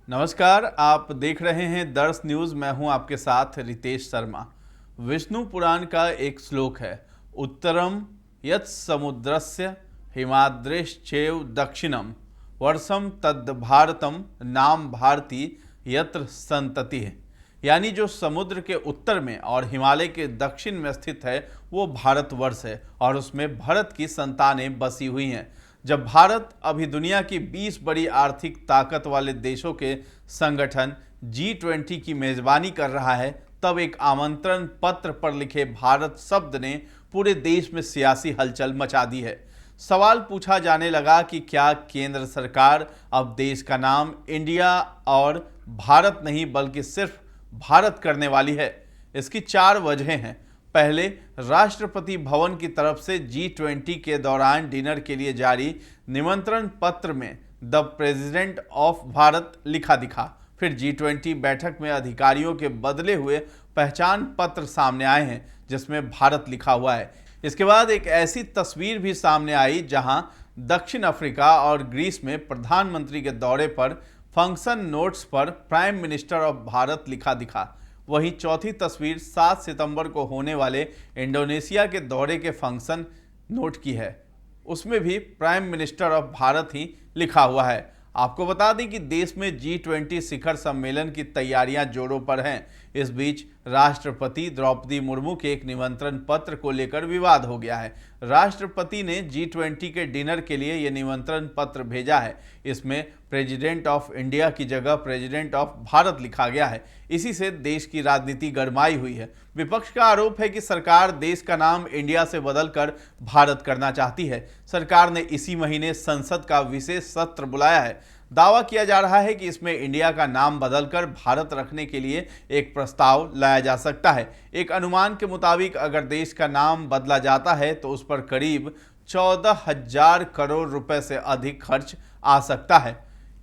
नमस्कार, आप देख रहे हैं दर्श न्यूज। मैं हूं आपके साथ रितेश शर्मा। विष्णु पुराण का एक श्लोक है, उत्तरम यत् समुद्रस्य हिमाद्रेश्चैव दक्षिणम वर्षम तद् भारतम नाम भारती यत्र संतति है। यानी जो समुद्र के उत्तर में और हिमालय के दक्षिण में स्थित है वो भारतवर्ष है और उसमें भरत की संतानें बसी हुई हैं। जब भारत अभी दुनिया की 20 बड़ी आर्थिक ताकत वाले देशों के संगठन G20 की मेजबानी कर रहा है, तब एक आमंत्रण पत्र पर लिखे भारत शब्द ने पूरे देश में सियासी हलचल मचा दी है। सवाल पूछा जाने लगा कि क्या केंद्र सरकार अब देश का नाम इंडिया और भारत नहीं बल्कि सिर्फ भारत करने वाली है। इसकी 4 वजहें हैं। पहले, राष्ट्रपति भवन की तरफ से G20 के दौरान डिनर के लिए जारी निमंत्रण पत्र में द प्रेसिडेंट ऑफ भारत लिखा दिखा। फिर G20 बैठक में अधिकारियों के बदले हुए पहचान पत्र सामने आए हैं जिसमें भारत लिखा हुआ है। इसके बाद एक ऐसी तस्वीर भी सामने आई जहां दक्षिण अफ्रीका और ग्रीस में प्रधानमंत्री के दौरे पर फंक्शन नोट्स पर प्राइम मिनिस्टर ऑफ भारत लिखा दिखा। वहीं चौथी तस्वीर 7 सितंबर को होने वाले इंडोनेशिया के दौरे के फंक्शन नोट की है, उसमें भी प्राइम मिनिस्टर ऑफ भारत ही लिखा हुआ है। आपको बता दें कि देश में G20 शिखर सम्मेलन की तैयारियां जोरों पर हैं। इस बीच राष्ट्रपति द्रौपदी मुर्मू के एक निमंत्रण पत्र को लेकर विवाद हो गया है। राष्ट्रपति ने G20 के डिनर के लिए यह निमंत्रण पत्र भेजा है। इसमें प्रेसिडेंट ऑफ इंडिया की जगह प्रेसिडेंट ऑफ भारत लिखा गया है। इसी से देश की राजनीति गरमाई हुई है। विपक्ष का आरोप है कि सरकार देश का नाम इंडिया से बदलकर भारत करना चाहती है। सरकार ने इसी महीने संसद का विशेष सत्र बुलाया है। दावा किया जा रहा है कि इसमें इंडिया का नाम बदलकर भारत रखने के लिए एक प्रस्ताव लाया जा सकता है। एक अनुमान के मुताबिक अगर देश का नाम बदला जाता है तो उस पर करीब 14,000 करोड़ रुपए से अधिक खर्च आ सकता है।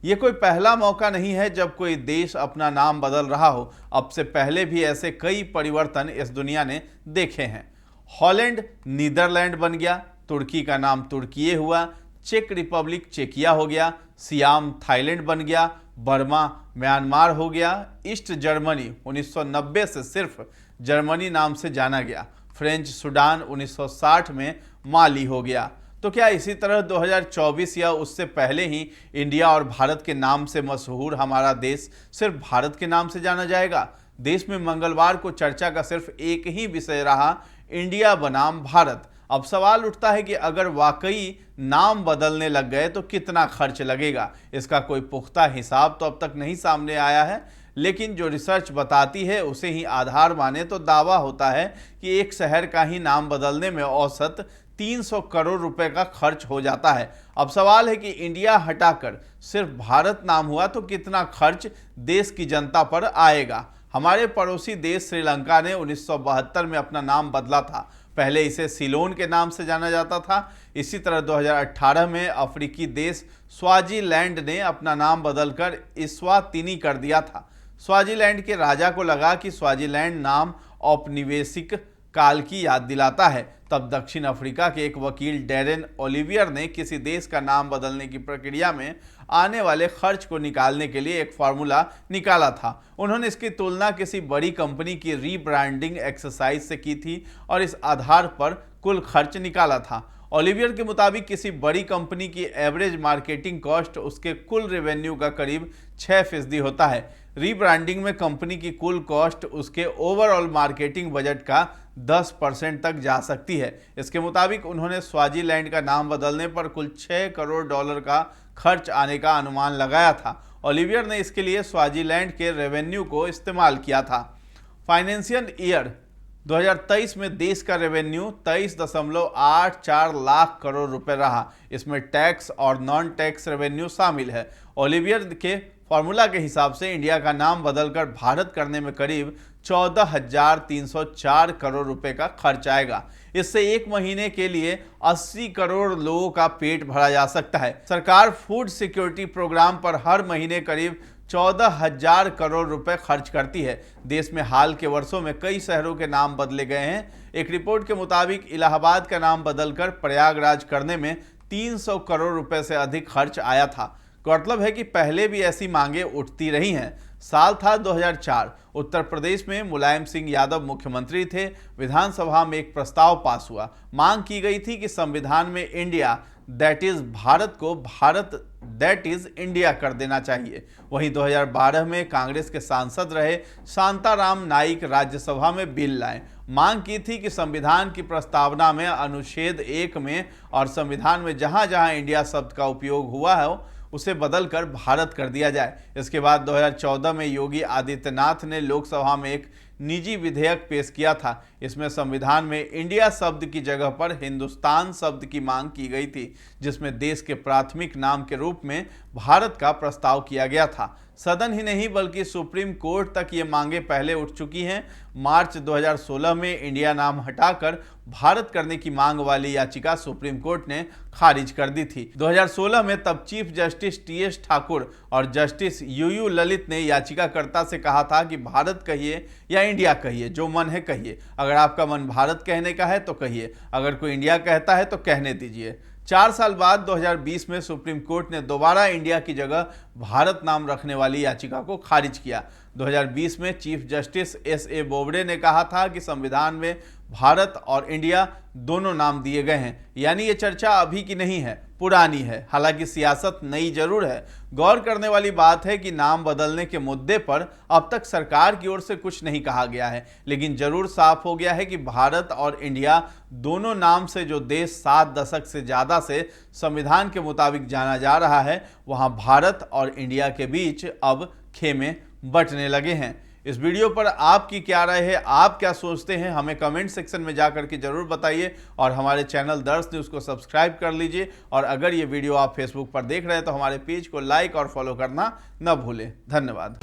ये कोई पहला मौका नहीं है जब कोई देश अपना नाम बदल रहा हो। अब से पहले भी ऐसे कई परिवर्तन इस दुनिया ने देखे हैं। हॉलैंड नीदरलैंड बन गया, तुर्की का नाम तुर्कीये हुआ, चेक रिपब्लिक चेकिया हो गया, सियाम थाईलैंड बन गया, बर्मा म्यांमार हो गया, ईस्ट जर्मनी 1990 से सिर्फ जर्मनी नाम से जाना गया, फ्रेंच सुडान 1960 में माली हो गया। तो क्या इसी तरह 2024 या उससे पहले ही इंडिया और भारत के नाम से मशहूर हमारा देश सिर्फ भारत के नाम से जाना जाएगा? देश में मंगलवार को चर्चा का सिर्फ एक ही विषय रहा, इंडिया बनाम भारत। अब सवाल उठता है कि अगर वाकई नाम बदलने लग गए तो कितना खर्च लगेगा। इसका कोई पुख्ता हिसाब तो अब तक नहीं सामने आया है, लेकिन जो रिसर्च बताती है उसे ही आधार माने तो दावा होता है कि एक शहर का ही नाम बदलने में औसत 300 करोड़ रुपए का खर्च हो जाता है। अब सवाल है कि इंडिया हटाकर सिर्फ भारत नाम हुआ तो कितना खर्च देश की जनता पर आएगा। हमारे पड़ोसी देश श्रीलंका ने 1972 में अपना नाम बदला था। पहले इसे सिलोन के नाम से जाना जाता था। इसी तरह 2018 में अफ्रीकी देश स्वाजीलैंड ने अपना नाम बदलकर इस्वातिनी कर दिया था। स्वाजीलैंड के राजा को लगा कि स्वाजीलैंड नाम औपनिवेशिक काल की याद दिलाता है। तब दक्षिण अफ्रीका के एक वकील डैरेन ओलिवियर ने किसी देश का नाम बदलने की प्रक्रिया में आने वाले खर्च को निकालने के लिए एक फार्मूला निकाला था। उन्होंने इसकी तुलना किसी बड़ी कंपनी की रीब्रांडिंग एक्सरसाइज से की थी और इस आधार पर कुल खर्च निकाला था। ओलिवियर के मुताबिक किसी बड़ी कंपनी की एवरेज मार्केटिंग कॉस्ट उसके कुल रेवेन्यू का करीब 6% होता है। रीब्रांडिंग में कंपनी की कुल कॉस्ट उसके ओवरऑल मार्केटिंग बजट का 10% तक जा सकती है। इसके मुताबिक उन्होंने स्वाजीलैंड का नाम बदलने पर कुल $6 करोड़ का खर्च आने का अनुमान लगाया था। ओलिवियर ने इसके लिए स्वाजीलैंड के रेवेन्यू को इस्तेमाल किया था। फाइनेंशियल ईयर 2023 में देश का रेवेन्यू 23.84 लाख करोड़ रुपए रहा। इसमें टैक्स और नॉन टैक्स रेवेन्यू शामिल है। ओलिवियर के फॉर्मूला के हिसाब से इंडिया का नाम बदलकर भारत करने में करीब 14,304 करोड़ रुपए का खर्च आएगा। इससे एक महीने के लिए 80 करोड़ लोगों का पेट भरा जा सकता है। सरकार फूड सिक्योरिटी प्रोग्राम पर हर महीने करीब 14,000 करोड़ रुपए खर्च करती है। देश में हाल के वर्षों में कई शहरों के नाम बदले गए हैं। एक रिपोर्ट के मुताबिक इलाहाबाद का नाम बदलकर प्रयागराज करने में 300 करोड़ रुपए से अधिक खर्च आया था। गौरतलब है कि पहले भी ऐसी मांगे उठती रही हैं। साल था 2004। उत्तर प्रदेश में मुलायम सिंह यादव मुख्यमंत्री थे। विधानसभा में एक प्रस्ताव पास हुआ। मांग की गई थी कि संविधान में इंडिया दैट इज भारत को भारत दैट इज इंडिया कर देना चाहिए। वहीं 2012 में कांग्रेस के सांसद रहे शांताराम नाइक राज्यसभा में बिल लाए। मांग की थी कि संविधान की प्रस्तावना में अनुच्छेद 1 में और संविधान में जहां जहां इंडिया शब्द का उपयोग हुआ है उसे बदलकर भारत कर दिया जाए। इसके बाद 2014 में योगी आदित्यनाथ ने लोकसभा में एक निजी विधेयक पेश किया था। इसमें संविधान में इंडिया शब्द की जगह पर हिंदुस्तान शब्द की मांग की गई थी, जिसमें देश के प्राथमिक नाम के रूप में भारत का प्रस्ताव किया गया था। सदन ही नहीं बल्कि सुप्रीम कोर्ट तक ये मांगे पहले उठ चुकी हैं। मार्च 2016 में इंडिया नाम हटाकर भारत करने की मांग वाली याचिका सुप्रीम कोर्ट ने खारिज कर दी थी। 2016 में तब चीफ जस्टिस TS ठाकुर और जस्टिस UU ललित ने याचिकाकर्ता से कहा था कि भारत कहिए या इंडिया कहिए, जो मन है कहिए। अगर आपका मन भारत कहने का है तो कहिए, अगर कोई इंडिया कहता है तो कहने दीजिए। 4 साल बाद 2020 में सुप्रीम कोर्ट ने दोबारा इंडिया की जगह भारत नाम रखने वाली याचिका को खारिज किया। 2020 में चीफ जस्टिस SA बोबडे ने कहा था कि संविधान में भारत और इंडिया दोनों नाम दिए गए हैं, यानी ये चर्चा अभी की नहीं है, पुरानी है। हालांकि सियासत नई जरूर है। गौर करने वाली बात है कि नाम बदलने के मुद्दे पर अब तक सरकार की ओर से कुछ नहीं कहा गया है, लेकिन जरूर साफ हो गया है कि भारत और इंडिया दोनों नाम से जो देश 7 दशक से ज्यादा से संविधान के मुताबिक जाना जा रहा है, वहां भारत और इंडिया के बीच अब खेमे बंटने लगे हैं। इस वीडियो पर आपकी क्या राय है, आप क्या सोचते हैं, हमें कमेंट सेक्शन में जाकर के जरूर बताइए। और हमारे चैनल दर्श न्यूज़ को सब्सक्राइब कर लीजिए। और अगर ये वीडियो आप फेसबुक पर देख रहे हैं तो हमारे पेज को लाइक और फॉलो करना न भूलें। धन्यवाद।